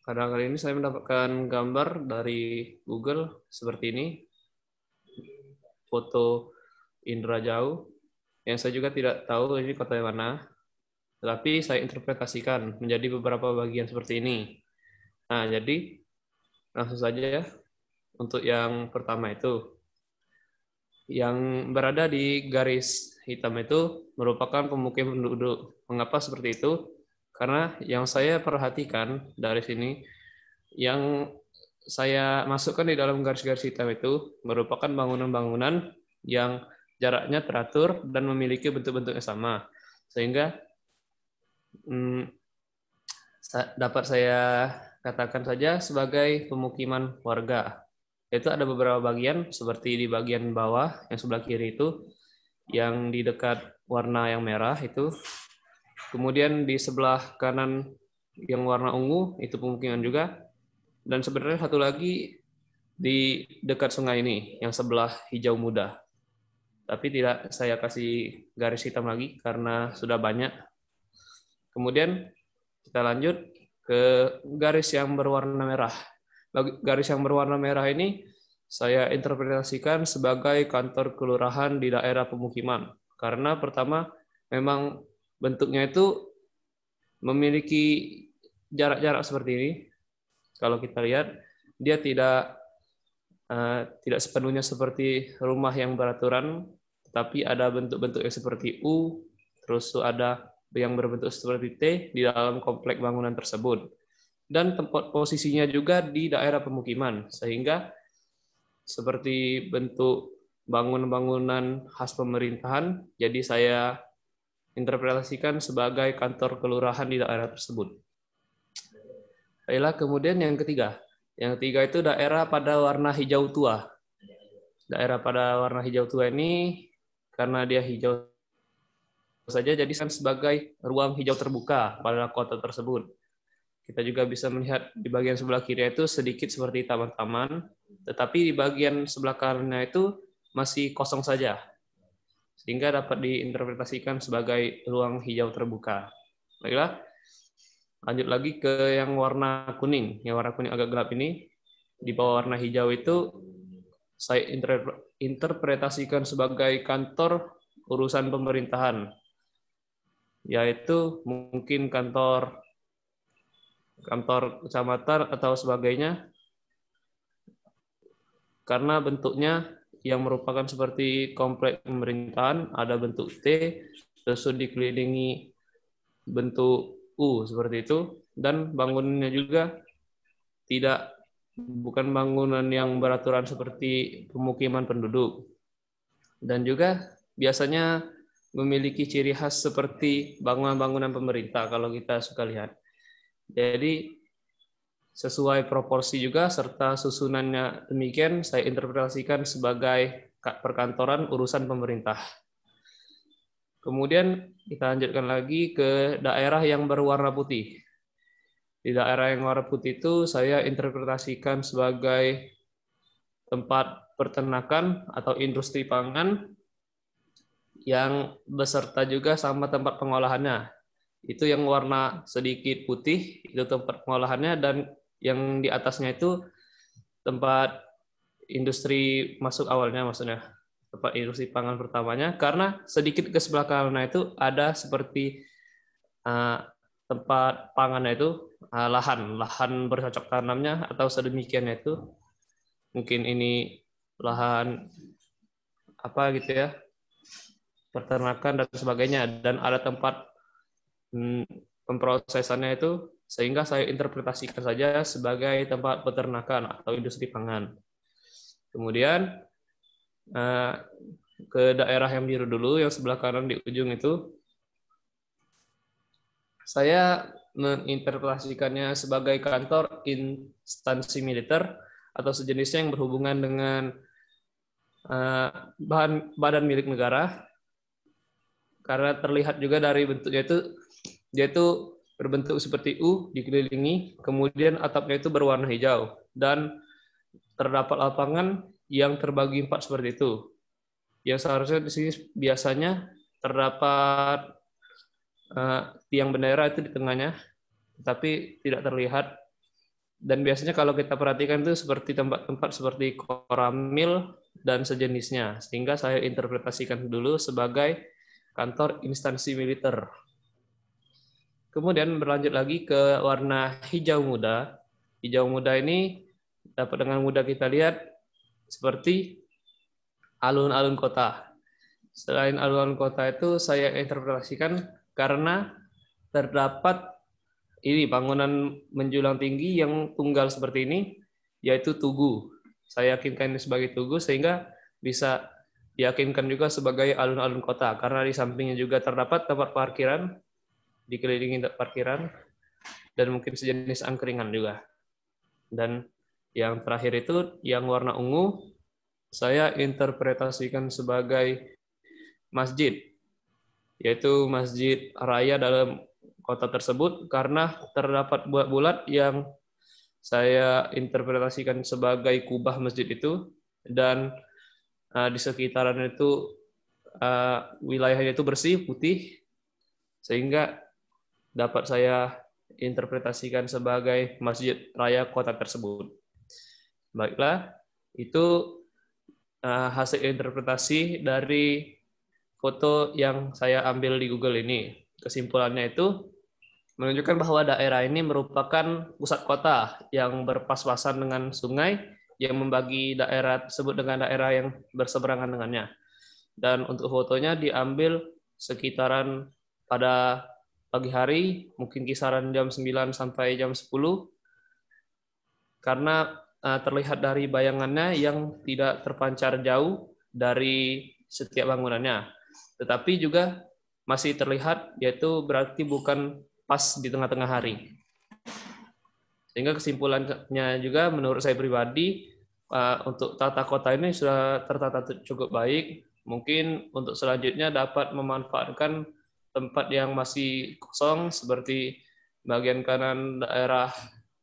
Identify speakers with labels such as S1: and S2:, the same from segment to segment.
S1: Pada kali ini saya mendapatkan gambar dari Google seperti ini, foto Indrajau, yang saya juga tidak tahu ini kota yang mana, tetapi saya interpretasikan menjadi beberapa bagian seperti ini. Nah, jadi langsung saja ya, untuk yang pertama itu, yang berada di garis hitam itu merupakan pemukiman penduduk. Mengapa seperti itu? Karena yang saya perhatikan dari sini, yang saya masukkan di dalam garis-garis hitam itu merupakan bangunan-bangunan yang jaraknya teratur dan memiliki bentuk-bentuk yang sama. Sehingga dapat saya katakan saja sebagai pemukiman warga. Itu ada beberapa bagian, seperti di bagian bawah yang sebelah kiri itu, yang di dekat warna yang merah itu. Kemudian di sebelah kanan yang warna ungu, itu pemukiman juga. Dan sebenarnya satu lagi di dekat sungai ini, yang sebelah hijau muda. Tapi tidak saya kasih garis hitam lagi karena sudah banyak. Kemudian kita lanjut ke garis yang berwarna merah. Garis yang berwarna merah ini saya interpretasikan sebagai kantor kelurahan di daerah pemukiman. Karena pertama, memang bentuknya itu memiliki jarak-jarak seperti ini. Kalau kita lihat, dia tidak sepenuhnya seperti rumah yang beraturan, tapi ada bentuk-bentuk yang seperti U, terus ada yang berbentuk seperti T di dalam komplek bangunan tersebut. Dan tempat posisinya juga di daerah pemukiman, sehingga seperti bentuk bangunan-bangunan khas pemerintahan, jadi saya interpretasikan sebagai kantor kelurahan di daerah tersebut. Baiklah, kemudian yang ketiga. Yang ketiga itu daerah pada warna hijau tua. Daerah pada warna hijau tua ini, karena dia hijau saja, jadi kan sebagai ruang hijau terbuka pada kota tersebut. Kita juga bisa melihat di bagian sebelah kiri itu sedikit seperti taman-taman, tetapi di bagian sebelah kanannya itu masih kosong saja, sehingga dapat diinterpretasikan sebagai ruang hijau terbuka. Baiklah, lanjut lagi ke yang warna kuning. Yang warna kuning agak gelap ini, di bawah warna hijau itu saya interpretasikan sebagai kantor urusan pemerintahan, yaitu mungkin kantor kecamatan atau sebagainya, karena bentuknya yang merupakan seperti komplek pemerintahan, ada bentuk T, terus dikelilingi bentuk U seperti itu, dan bangunannya juga bukan bangunan yang beraturan seperti pemukiman penduduk, dan juga biasanya memiliki ciri khas seperti bangunan-bangunan pemerintah kalau kita suka lihat. Jadi sesuai proporsi juga serta susunannya demikian saya interpretasikan sebagai perkantoran urusan pemerintah. Kemudian kita lanjutkan lagi ke daerah yang berwarna putih. Di daerah yang warna putih itu saya interpretasikan sebagai tempat peternakan atau industri pangan yang beserta juga sama tempat pengolahannya. Itu yang warna sedikit putih, itu tempat pengolahannya, dan yang di atasnya itu tempat industri masuk awalnya, maksudnya tempat industri pangan pertamanya, karena sedikit ke sebelah kanan itu ada seperti tempat pangannya itu lahan bercocok tanamnya atau sedemikian itu, mungkin ini lahan apa gitu ya, peternakan dan sebagainya, dan ada tempat pemprosesannya itu, sehingga saya interpretasikan saja sebagai tempat peternakan atau industri pangan. Kemudian ke daerah yang biru dulu, yang sebelah kanan di ujung itu, saya menginterpretasikannya sebagai kantor instansi militer atau sejenisnya yang berhubungan dengan badan milik negara, karena terlihat juga dari bentuknya itu, dia itu berbentuk seperti U dikelilingi, kemudian atapnya itu berwarna hijau, dan terdapat lapangan yang terbagi 4 seperti itu. Yang seharusnya di sini biasanya terdapat tiang bendera itu di tengahnya, tapi tidak terlihat. Dan biasanya kalau kita perhatikan itu seperti tempat-tempat seperti Koramil dan sejenisnya. Sehingga saya interpretasikan dulu sebagai kantor instansi militer. Kemudian berlanjut lagi ke warna hijau muda. Hijau muda ini dapat dengan mudah kita lihat seperti alun-alun kota. Selain alun-alun kota itu saya interpretasikan karena terdapat ini bangunan menjulang tinggi yang tunggal seperti ini, yaitu tugu. Saya yakinkan ini sebagai tugu sehingga bisa diyakinkan juga sebagai alun-alun kota karena di sampingnya juga terdapat tempat parkiran, dikelilingi tempat parkiran, dan mungkin sejenis angkringan juga. Dan yang terakhir itu yang warna ungu, saya interpretasikan sebagai masjid, yaitu masjid raya dalam kota tersebut karena terdapat bulat-bulat yang saya interpretasikan sebagai kubah masjid itu, dan di sekitaran itu wilayahnya itu bersih, putih, sehingga dapat saya interpretasikan sebagai masjid raya kota tersebut. Baiklah, itu hasil interpretasi dari foto yang saya ambil di Google ini. Kesimpulannya itu menunjukkan bahwa daerah ini merupakan pusat kota yang berpas-pasan dengan sungai yang membagi daerah tersebut dengan daerah yang berseberangan dengannya. Dan untuk fotonya diambil sekitaran pada pagi hari, mungkin kisaran jam 9 sampai jam 10, karena terlihat dari bayangannya yang tidak terpancar jauh dari setiap bangunannya. Tetapi juga masih terlihat, yaitu berarti bukan pas di tengah-tengah hari. Sehingga kesimpulannya juga menurut saya pribadi, untuk tata kota ini sudah tertata cukup baik. Mungkin untuk selanjutnya dapat memanfaatkan tempat yang masih kosong, seperti bagian kanan daerah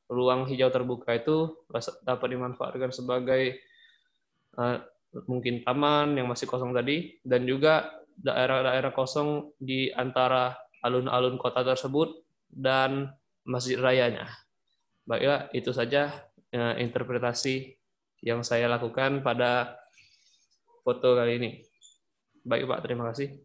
S1: ruang hijau terbuka itu dapat dimanfaatkan sebagai mungkin taman yang masih kosong tadi, dan juga daerah-daerah kosong di antara alun-alun kota tersebut dan masjid rayanya. Baiklah, itu saja interpretasi yang saya lakukan pada foto kali ini. Baik Pak, terima kasih.